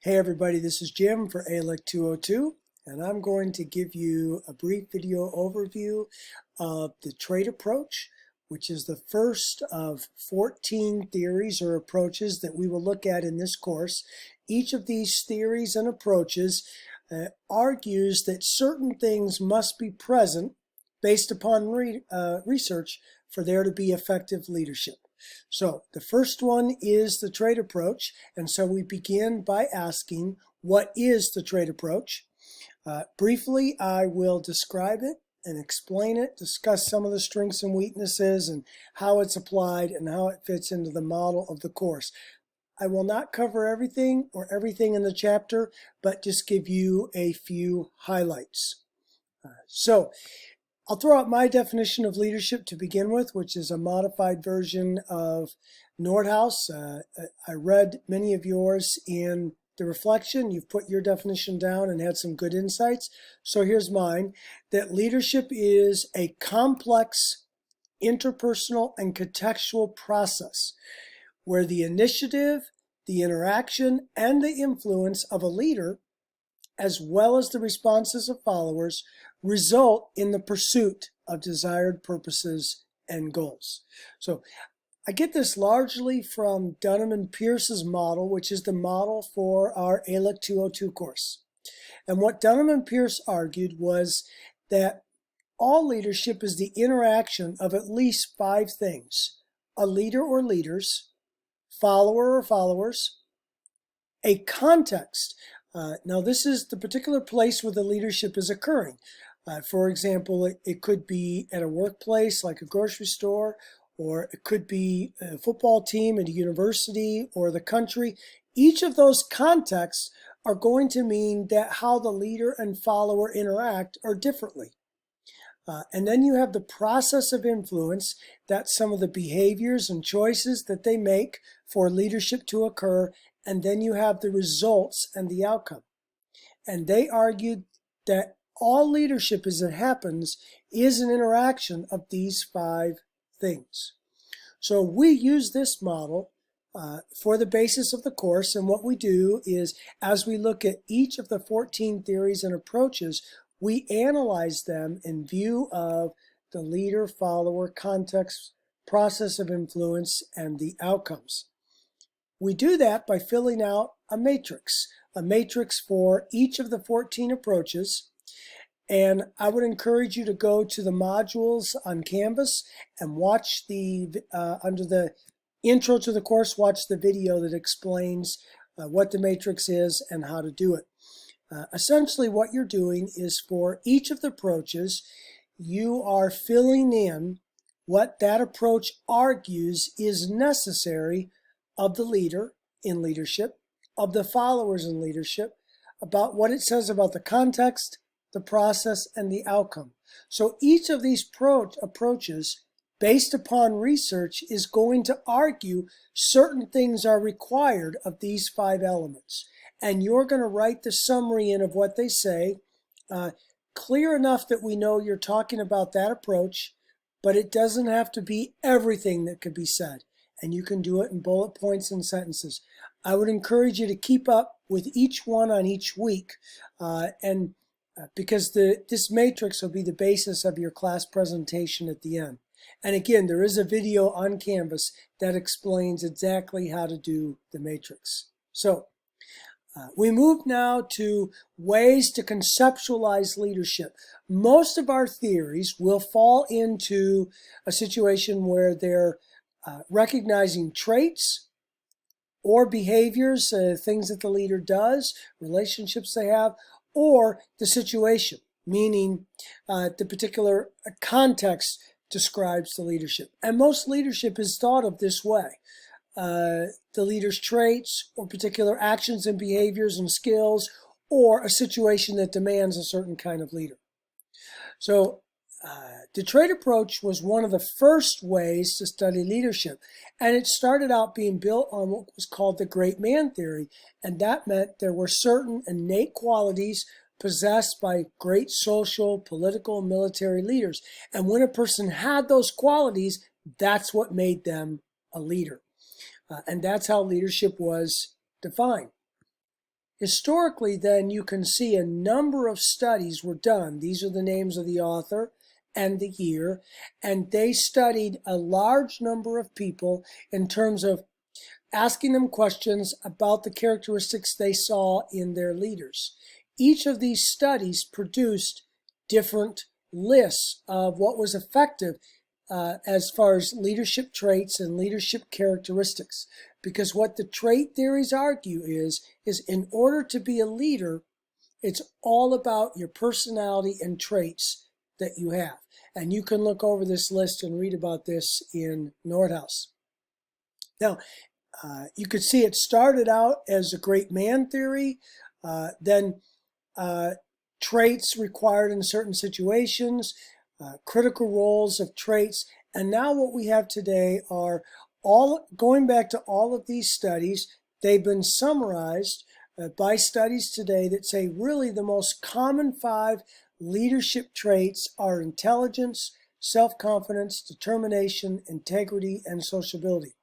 Hey everybody, this is Jim for ALEC 202, and I'm going to give you a brief video overview of the trait approach, which is the first of 14 theories or approaches that we will look at in this course. Each of these theories and approaches argues that certain things must be present based upon research for there to be effective leadership. So the first one is the trait approach, and so we begin by asking, what is the trait approach? Briefly, I will describe it and explain it, discuss some of the strengths and weaknesses and how it's applied and how it fits into the model of the course. I will not cover everything or everything in the chapter, but just give you a few highlights. So I'll throw out my definition of leadership to begin with, which is a modified version of Nordhaus. I read many of yours in the reflection. You've put your definition down and had some good insights. So here's mine, that leadership is a complex interpersonal and contextual process where the initiative, the interaction, and the influence of a leader, as well as the responses of followers, result in the pursuit of desired purposes and goals. So I get this largely from Dunham and Pearce's model, which is the model for our ALEC 202 course. And what Dunham and Pearce argued was that all leadership is the interaction of at least 5 things: a leader or leaders, follower or followers, a context. Now, this is the particular place where the leadership is occurring. For example, it could be at a workplace like a grocery store, or it could be a football team at a university or the country. Each of those contexts are going to mean that how the leader and follower interact are differently. And then you have the process of influence. That's some of the behaviors and choices that they make for leadership to occur. And then you have the results and the outcome. And they argued that all leadership as it happens is an interaction of these 5 things. So we use this model for the basis of the course. And what we do is, as we look at each of the 14 theories and approaches, we analyze them in view of the leader, follower, context, process of influence, and the outcomes. We do that by filling out a matrix for each of the 14 approaches. And I would encourage you to go to the modules on Canvas and watch under the intro to the course, watch the video that explains what the matrix is and how to do it. Essentially, what you're doing is for each of the approaches, you are filling in what that approach argues is necessary of the leader in leadership, of the followers in leadership, about what it says about the context, the process, and the outcome. So each of these approaches, based upon research, is going to argue certain things are required of these 5 elements. And you're going to write the summary in of what they say, clear enough that we know you're talking about that approach, but it doesn't have to be everything that could be said. And you can do it in bullet points and sentences. I would encourage you to keep up with each one on each week, because this matrix will be the basis of your class presentation at the end. And again, there is a video on Canvas that explains exactly how to do the matrix. So we move now to ways to conceptualize leadership. Most of our theories will fall into a situation where they're recognizing traits or behaviors, things that the leader does, relationships they have, or the situation, meaning the particular context describes the leadership. And most leadership is thought of this way. The leader's traits or particular actions and behaviors and skills, or a situation that demands a certain kind of leader. So the trait approach was one of the first ways to study leadership, and it started out being built on what was called the great man theory, and that meant there were certain innate qualities possessed by great social, political, military leaders. And when a person had those qualities, that's what made them a leader. And that's how leadership was defined. Historically, then, you can see a number of studies were done. These are the names of the author and the year, and they studied a large number of people in terms of asking them questions about the characteristics they saw in their leaders. Each of these studies produced different lists of what was effective as far as leadership traits and leadership characteristics. Because what the trait theories argue is in order to be a leader, it's all about your personality and traits that you have. And you can look over this list and read about this in Nordhaus. Now, you could see it started out as a great man theory, then traits required in certain situations, critical roles of traits, and now what we have today are going back to all of these studies. They've been summarized by studies today that say really the most common 5 leadership traits are intelligence, self-confidence, determination, integrity, and sociability.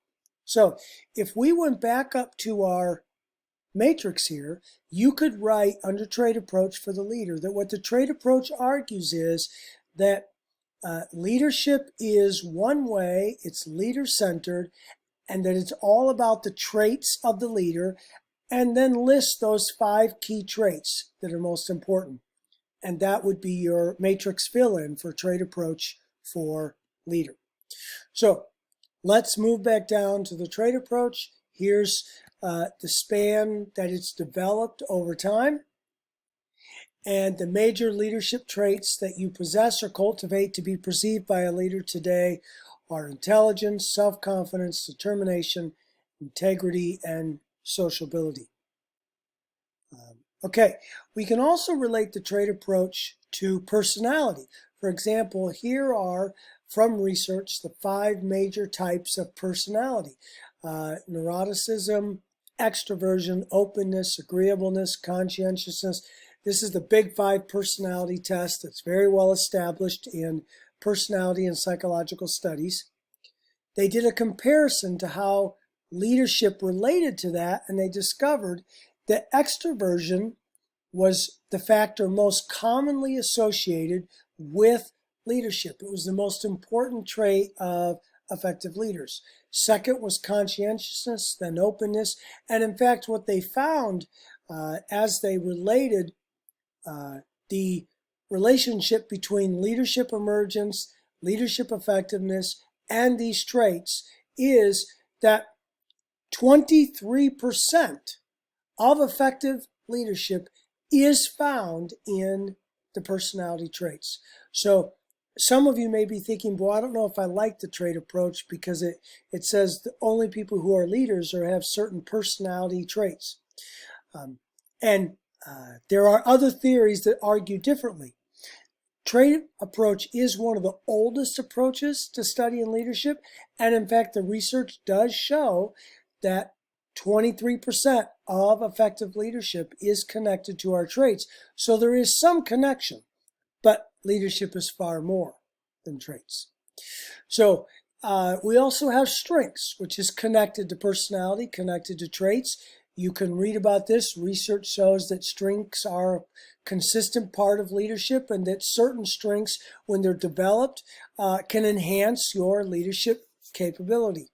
So if we went back up to our matrix here, you could write under trait approach for the leader that what the trait approach argues is that leadership is one way, it's leader-centered, and that it's all about the traits of the leader, and then list those 5 key traits that are most important. And that would be your matrix fill-in for trait approach for leader. So let's move back down to the trait approach. Here's the span that it's developed over time. And the major leadership traits that you possess or cultivate to be perceived by a leader today are intelligence, self-confidence, determination, integrity, and sociability. Okay, we can also relate the trait approach to personality. For example, here are, from research, the 5 major types of personality. Neuroticism, extroversion, openness, agreeableness, conscientiousness. This is the Big 5 personality test that's very well established in personality and psychological studies. They did a comparison to how leadership related to that, and they discovered that extroversion was the factor most commonly associated with leadership. It was the most important trait of effective leaders. Second was conscientiousness, then openness. And in fact, what they found as they related the relationship between leadership emergence, leadership effectiveness, and these traits is that 23% of effective leadership is found in the personality traits. So some of you may be thinking, well, I don't know if I like the trait approach because it says that only people who are leaders or have certain personality traits. There are other theories that argue differently. Trait approach is one of the oldest approaches to studying leadership. And in fact, the research does show that 23% of effective leadership is connected to our traits. So there is some connection, but leadership is far more than traits. So we also have strengths, which is connected to personality, connected to traits. You can read about this. Research shows that strengths are a consistent part of leadership and that certain strengths, when they're developed, can enhance your leadership capability.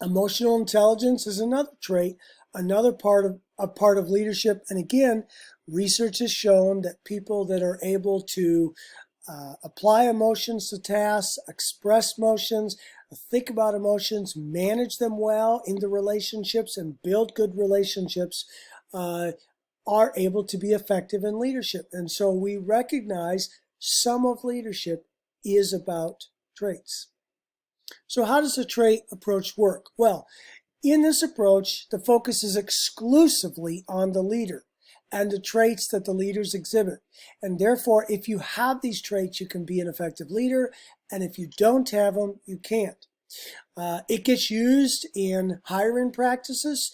Emotional intelligence is another trait, another part of leadership. And again, research has shown that people that are able to apply emotions to tasks, express emotions, think about emotions, manage them well in the relationships, and build good relationships are able to be effective in leadership. And so we recognize some of leadership is about traits. So how does the trait approach work? Well, in this approach, the focus is exclusively on the leader and the traits that the leaders exhibit. And therefore, if you have these traits, you can be an effective leader. And if you don't have them, you can't. It gets used in hiring practices.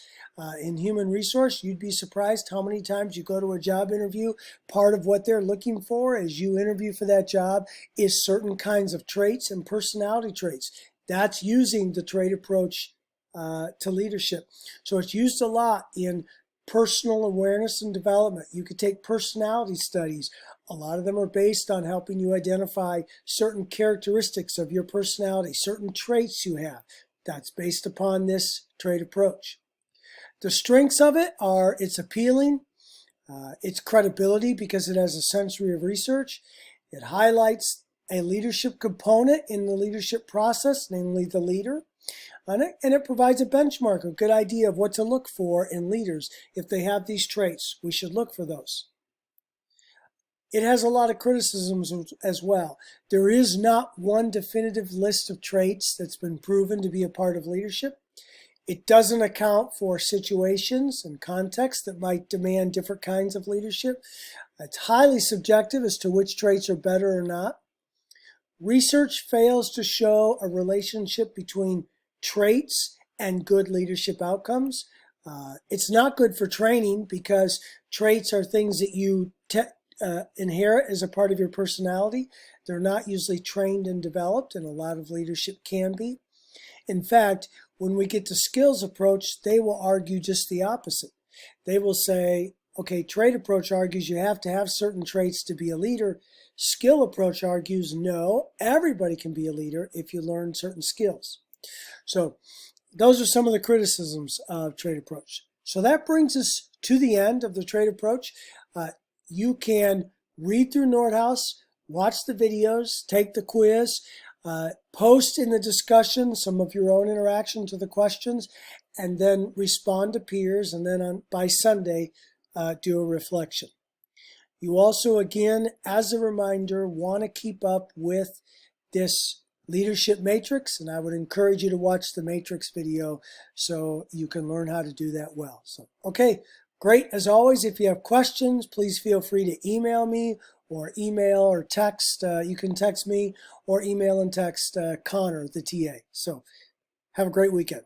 In human resource, you'd be surprised how many times you go to a job interview. Part of what they're looking for as you interview for that job is certain kinds of traits and personality traits. That's using the trait approach to leadership. So it's used a lot in personal awareness and development. You could take personality studies. A lot of them are based on helping you identify certain characteristics of your personality, certain traits you have. That's based upon this trait approach. The strengths of it are it's appealing, its credibility because it has a century of research. It highlights a leadership component in the leadership process, namely the leader. And it provides a benchmark, a good idea of what to look for in leaders. If they have these traits, we should look for those. It has a lot of criticisms as well. There is not one definitive list of traits that's been proven to be a part of leadership. It doesn't account for situations and contexts that might demand different kinds of leadership. It's highly subjective as to which traits are better or not. Research fails to show a relationship between traits and good leadership outcomes. It's not good for training because traits are things that you inherit as a part of your personality. They're not usually trained and developed, and a lot of leadership can be. In fact, when we get to skills approach, they will argue just the opposite. They will say, okay, trait approach argues you have to have certain traits to be a leader. Skill approach argues, no, everybody can be a leader if you learn certain skills. So those are some of the criticisms of trait approach. So that brings us to the end of the trait approach. You can read through Nordhaus, watch the videos, take the quiz, post in the discussion some of your own interaction to the questions, and then respond to peers, and then by Sunday, do a reflection. You also, again, as a reminder, want to keep up with this leadership matrix, and I would encourage you to watch the matrix video so you can learn how to do that well. So, okay, great. As always, if you have questions, please feel free to email me or email or text. You can text me or email and text Connor, the TA. So have a great weekend.